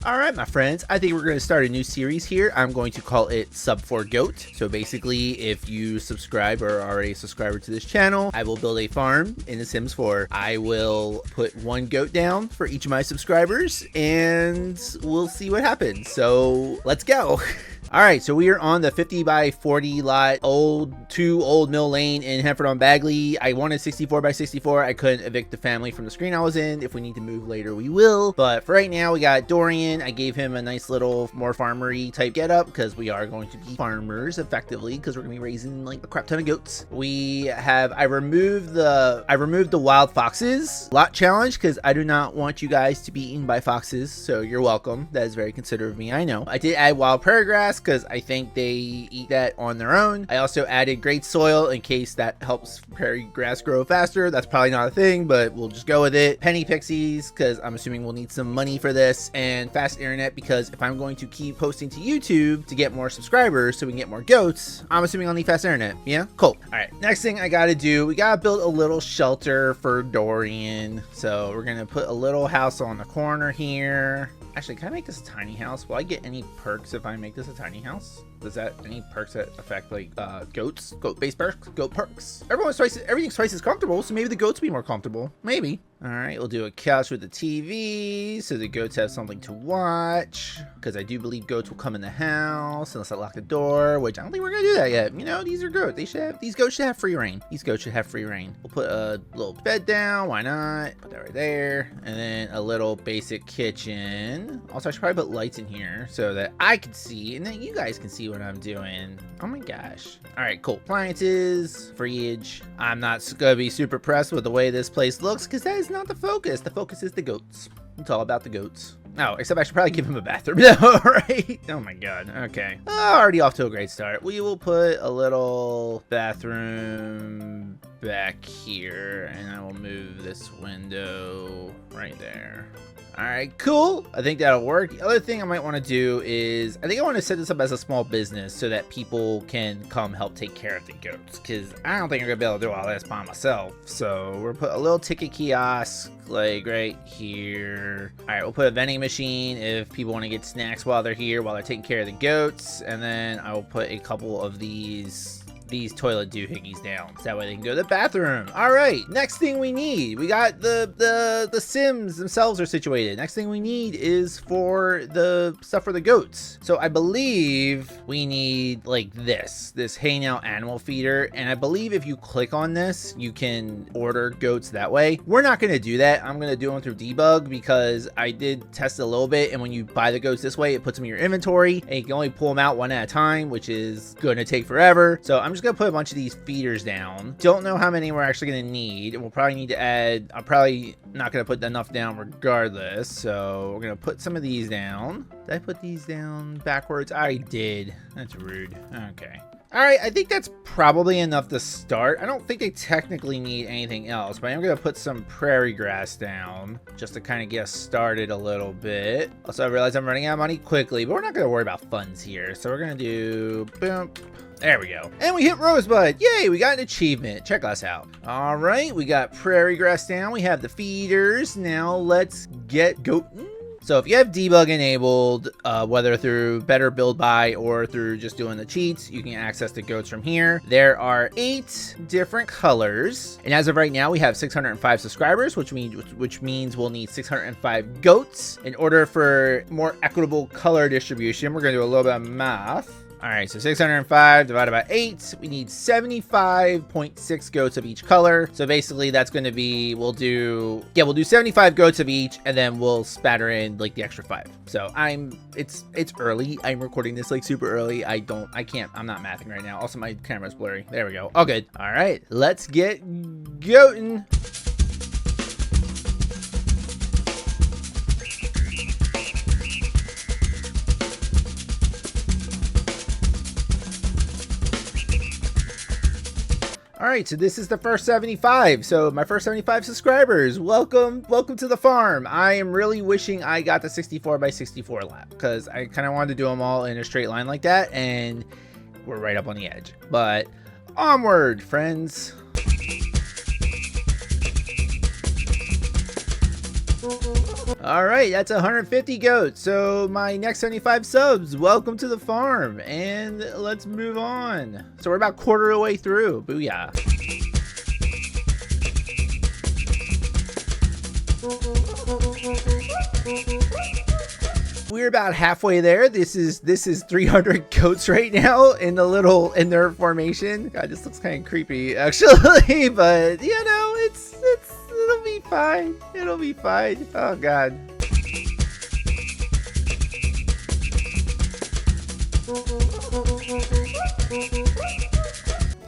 All right, my friends, I think we're going to start a new series here. I'm going to call it Sub 4 Goat. So basically, if you subscribe or are already a subscriber to this channel, I will build a farm in The Sims 4. I will put one goat down for each of my subscribers, and we'll see what happens. So let's go. All right, so we are on the 50 by 40 lot, Old Mill Lane in Henford on Bagley. I wanted 64 by 64. I couldn't evict the family from the screen I was in. If we need to move later, we will. But for right now, we got Dorian. I gave him a nice little more farmery type getup because we are going to be farmers effectively because we're gonna be raising like a crap ton of goats. I removed the wild foxes lot challenge because I do not want you guys to be eaten by foxes. So you're welcome. That is very considerate of me. I know. I did add wild prairie grass because I think they eat that on their own. I also added great soil in case that helps prairie grass grow faster. That's probably not a thing, but we'll just go with it. Penny pixies because I'm assuming we'll need some money for this, and fast internet because if I'm going to keep posting to YouTube to get more subscribers so we can get more goats, I'm assuming I'll need fast internet. Yeah, cool. All right, next thing I gotta do, we gotta build a little shelter for Dorian. So we're gonna put a little house on the corner here. Actually, can I make this a tiny house? Will I get any perks if I make this a tiny house? Does that any perks that affect like goats? Goat-based perks? Goat perks. Everything's twice as comfortable, so maybe the goats will be more comfortable. Maybe. All right, we'll do a couch with the TV so the goats have something to watch. Because I do believe goats will come in the house unless I lock the door, which I don't think we're gonna do that yet. You know, these are goats. These goats should have free reign. These goats should have free reign. We'll put a little bed down. Why not? Put that right there. And then a little basic kitchen. Also, I should probably put lights in here so that I can see and then you guys can see what I'm doing. Oh my gosh. All right, cool. Appliances, fridge. I'm not gonna be super impressed with the way this place looks because that is not the focus. The focus is the goats. It's all about the goats. Oh, except I should probably give him a bathroom. No, right? Oh my god. Okay. Already off to a great start. We will put a little bathroom back here, and I will move this window right there. All right, cool. I think that'll work. The other thing I might want to do is I think I want to set this up as a small business so that people can come help take care of the goats because I don't think I'm gonna be able to do all this by myself. So we'll put a little ticket kiosk like right here. All right, we'll put a vending machine if people want to get snacks while they're here, while they're taking care of the goats. And then I will put a couple of these toilet doohickeys down so that way they can go to the bathroom. All right, next thing we need, we got the Sims themselves are situated. Next thing we need is for the stuff for the goats. So I believe we need like this Hey Now animal feeder, and I believe if you click on this you can order goats that way. We're not going to do that. I'm going to do them through debug because I did test it a little bit, and when you buy the goats this way it puts them in your inventory and you can only pull them out one at a time, which is going to take forever. So I'm just gonna put a bunch of these feeders down. Don't know how many we're actually gonna need. We'll probably need to add, I'm probably not gonna put enough down regardless, so we're gonna put some of these down. Did I put these down backwards? I did. That's rude. Okay. All right, I think that's probably enough to start. I don't think they technically need anything else, but I'm gonna put some prairie grass down just to kind of get us started a little bit. Also, I realize I'm running out of money quickly, but we're not gonna worry about funds here. So we're gonna do boom. There we go. And we hit Rosebud. Yay, we got an achievement. Check us out. All right, we got prairie grass down. We have the feeders. Now let's get goating. So if you have debug enabled, whether through better build by or through just doing the cheats, you can access the goats from here. There are 8 different colors. And as of right now, we have 605 subscribers, which means we'll need 605 goats. In order for more equitable color distribution, we're gonna do a little bit of math. All right, so 605 divided by 8, we need 75.6 goats of each color. So basically that's going to be, we'll do 75 goats of each, and then we'll spatter in like the extra 5. So it's early. I'm recording this like super early. I'm not mathing right now. Also my camera's blurry. There we go. All good. All right, let's get goating. All right, so this is the first 75. So my first 75 subscribers, welcome to the farm. I am really wishing I got the 64 by 64 lap because I kind of wanted to do them all in a straight line like that, and we're right up on the edge. But onward, friends. All right, that's 150 goats. So my next 75 subs, welcome to the farm. And let's move on. So we're about quarter of the way through. Booyah. We're about halfway there. This is 300 goats right now in their formation. God, this looks kind of creepy actually, but you know, it'll be fine. It'll be fine. Oh God.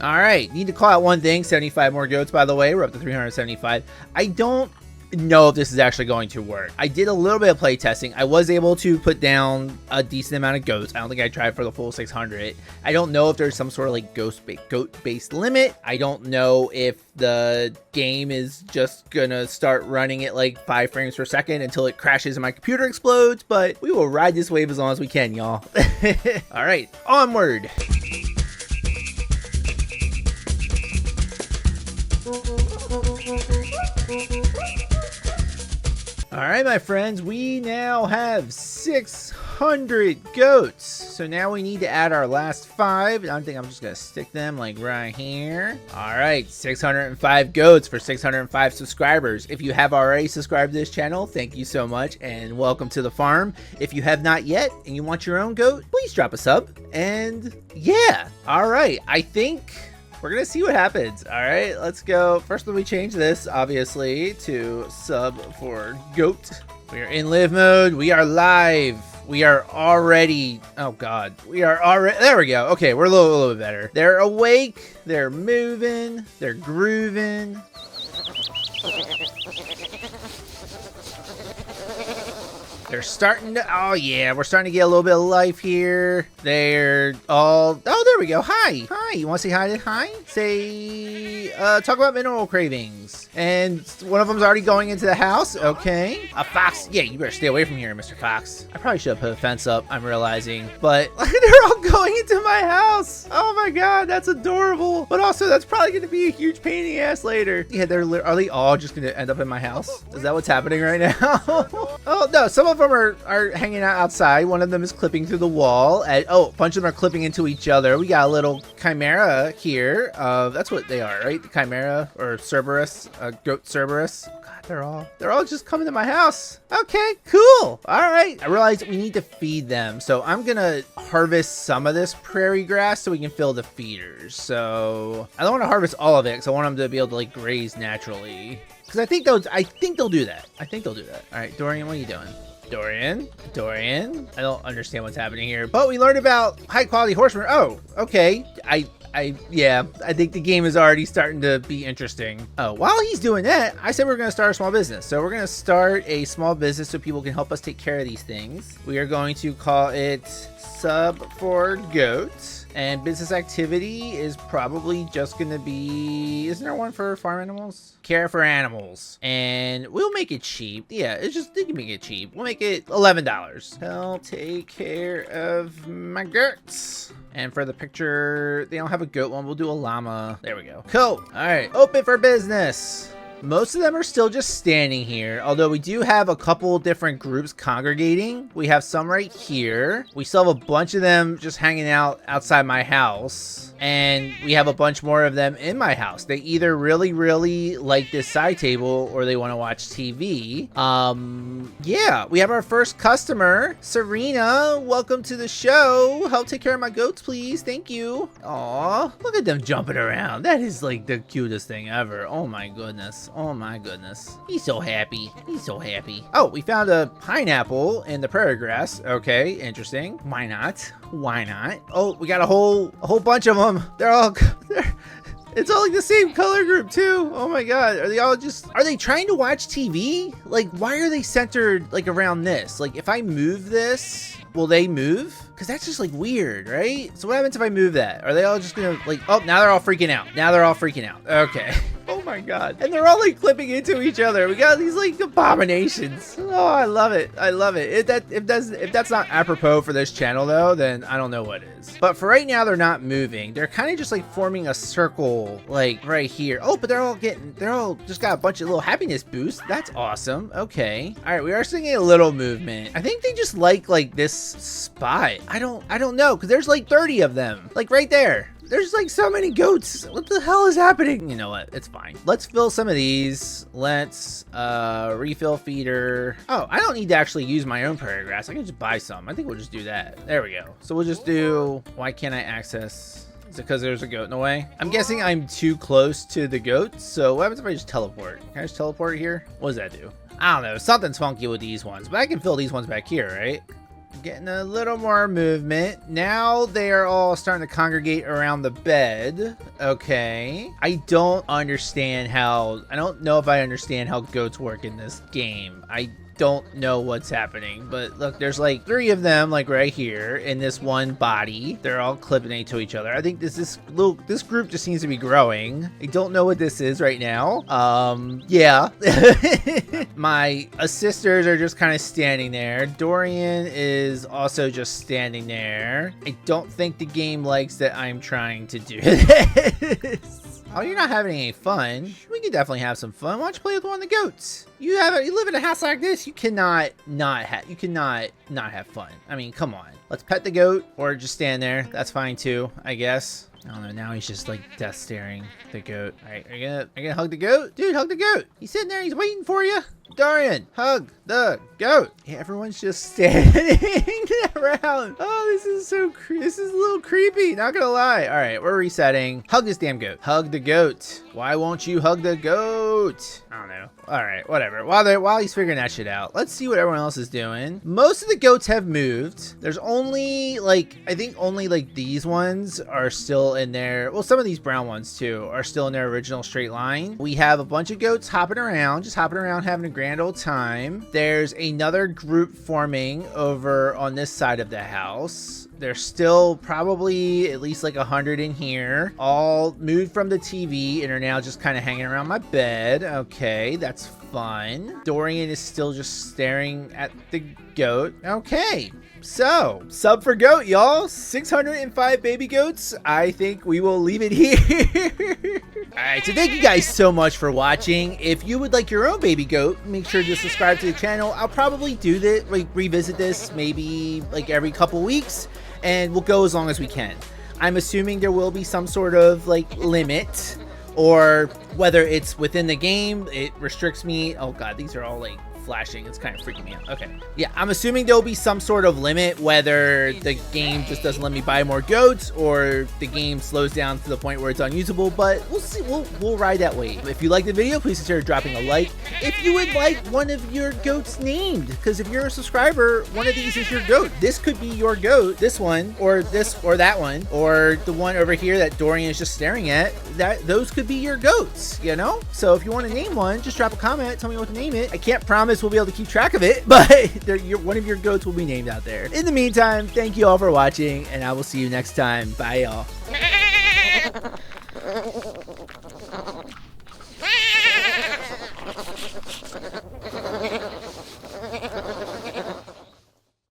All right, need to call out one thing. 75 more goats, by the way. We're up to 375. I don't know if this is actually going to work. I did a little bit of play testing. I was able to put down a decent amount of goats. I don't think I tried for the full 600. I don't know if there's some sort of like goat-based limit. I don't know if the game is just gonna start running at like 5 frames per second until it crashes and my computer explodes, but we will ride this wave as long as we can, y'all. All right, onward. All right, my friends, we now have 600 goats. So now we need to add our last 5. I think I'm just gonna stick them like right here. All right, 605 goats for 605 subscribers. If you have already subscribed to this channel, thank you so much and welcome to the farm. If you have not yet and you want your own goat, please drop a sub. And yeah, all right, I think we're gonna see what happens. All right, let's go. First, let me change this, obviously, to sub for goat. We are in live mode. We are live. We are already, oh God, we are already, there we go. Okay, we're a little bit better. They're awake, they're moving, they're grooving. They're starting to, oh yeah, we're starting to get a little bit of life here. They're all, oh, there we go. Hi, hi, you want to say hi? Say, talk about mineral cravings. And one of them's already going into the house. Okay. A fox, yeah, you better stay away from here, Mr. Fox. I probably should have put a fence up, I'm realizing. But they're all going into my house. Oh my God, that's adorable. But also, that's probably going to be a huge pain in the ass later. Yeah, are they all just going to end up in my house? Is that what's happening right now? Oh no, some of them are hanging out outside. One of them is clipping through the wall. And, oh, a bunch of them are clipping into each other. We got a little chimera here. That's what they are, right? The chimera or Cerberus, goat Cerberus. God, they're all just coming to my house. Okay, cool. All right. I realize we need to feed them. So I'm going to harvest some of this prairie grass so we can fill the feeders. So I don't want to harvest all of it because I want them to be able to like graze naturally. Because I think they'll do that. I think they'll do that. All right, Dorian, what are you doing? Dorian. I don't understand what's happening here, but we learned about high quality horsemen. Oh, okay. Yeah, I think the game is already starting to be interesting. Oh, while he's doing that, I said we're going to start a small business. So we're going to start a small business so people can help us take care of these things. We are going to call it Sub for Goats. And business activity is probably just going to be, isn't there one for farm animals? Care for animals. And we'll make it cheap. Yeah, it's just, they can make it cheap. We'll make it $11. Help take care of my goats. And for the picture, they don't have a goat one. We'll do a llama. There we go. Cool. All right. Open for business. Most of them are still just standing here, although we do have a couple different groups congregating. We have some right here. We still have a bunch of them just hanging out outside my house. And we have a bunch more of them in my house. They either really, really like this side table or they want to watch TV. Yeah, we have our first customer, Serena. Welcome to the show. Help take care of my goats, please. Thank you. Aw, look at them jumping around. That is like the cutest thing ever. Oh my goodness. Oh my goodness. He's so happy. He's so happy. Oh, we found a pineapple in the prairie grass. Okay, interesting. Why not? Why not? Oh, we got a whole bunch of them. It's all like the same color group too. Oh my God. Are they trying to watch TV? Like, why are they centered like around this? Like, if I move this, will they move? Because that's just like weird, right? So what happens if I move that? Are they all just gonna like, oh, now they're all freaking out. Okay. Oh my god. And they're all like clipping into each other. We got these like abominations. Oh, I love it. I love it. If that's not apropos for this channel though, then I don't know what is. But for right now, they're not moving. They're kind of just like forming a circle like right here. Oh, but they're all just got a bunch of little happiness boosts. That's awesome. Okay. All right, we are seeing a little movement. I think they just like this spot. I don't know, because there's like 30 of them, like right there. There's like so many goats. What the hell is happening? You know what? It's fine. Let's fill some of these. Let's refill feeder. Oh, I don't need to actually use my own prairie grass. I can just buy some. I think we'll just do that. There we go. So we'll just do, why can't I access? Is it because there's a goat in the way? I'm guessing I'm too close to the goats. So what happens if I just teleport? Can I just teleport here? What does that do? I don't know. Something's funky with these ones, but I can fill these ones back here, right? Getting a little more movement. Now they are all starting to congregate around the bed. Okay. I don't know if I understand how goats work in this game. I don't know what's happening, but look, there's like 3 of them like right here in this one body. They're all clipping into each other. I think this group just seems to be growing. I don't know what this is right now. Yeah. My assisters are just kind of standing there. Dorian is also just standing there. I don't think the game likes that I'm trying to do this. Oh, you're not having any fun? We can definitely have some fun. Why don't you play with one of the goats? You live in a house like this. You cannot not have fun. I mean, come on. Let's pet the goat or just stand there. That's fine too, I guess. I don't know. Now he's just like death staring the goat. All right, are you gonna hug the goat? Dude, hug the goat. He's sitting there. He's waiting for you. Dorian, hug the goat. Yeah, everyone's just standing around. Oh, this is this is a little creepy, not gonna lie. All right, we're resetting. Hug this damn goat. Hug the goat. Why won't you hug the goat? I don't know. All right, whatever. While he's figuring that shit out, let's see what everyone else is doing. Most of the goats have moved. There's only like, I think only like these ones are still in there. Well, some of these brown ones too are still in their original straight line. We have a bunch of goats hopping around, just hopping around, having a grand old time. There's another group forming over on this side of the house. There's still probably at least like 100 in here, all moved from the TV and are now just kind of hanging around my bed. Okay, that's fun. Dorian is still just staring at the goat. Okay, so sub for goat, y'all. 605 baby goats. I think we will leave it here. All right, so thank you guys so much for watching. If you would like your own baby goat, make sure to subscribe to the channel. I'll probably do this, like revisit this maybe like every couple weeks, and we'll go as long as we can. I'm assuming there will be some sort of like limit, or whether it's within the game, it restricts me. Oh God, these are all like flashing. It's kind of freaking me out. Okay. Yeah, I'm assuming there'll be some sort of limit, whether the game just doesn't let me buy more goats or the game slows down to the point where it's unusable, but we'll see. We'll ride that wave. If you liked the video, please consider dropping a like. If you would like one of your goats named, because if you're a subscriber, one of these is your goat. This could be your goat. This one, or this, or that one, or the one over here that Dorian is just staring at. Those could be your goats, you know? So if you want to name one, just drop a comment. Tell me what to name it. I can't promise we'll be able to keep track of it, but one of your goats will be named out there. In the meantime, thank you all for watching, and I will see you next time. Bye, y'all.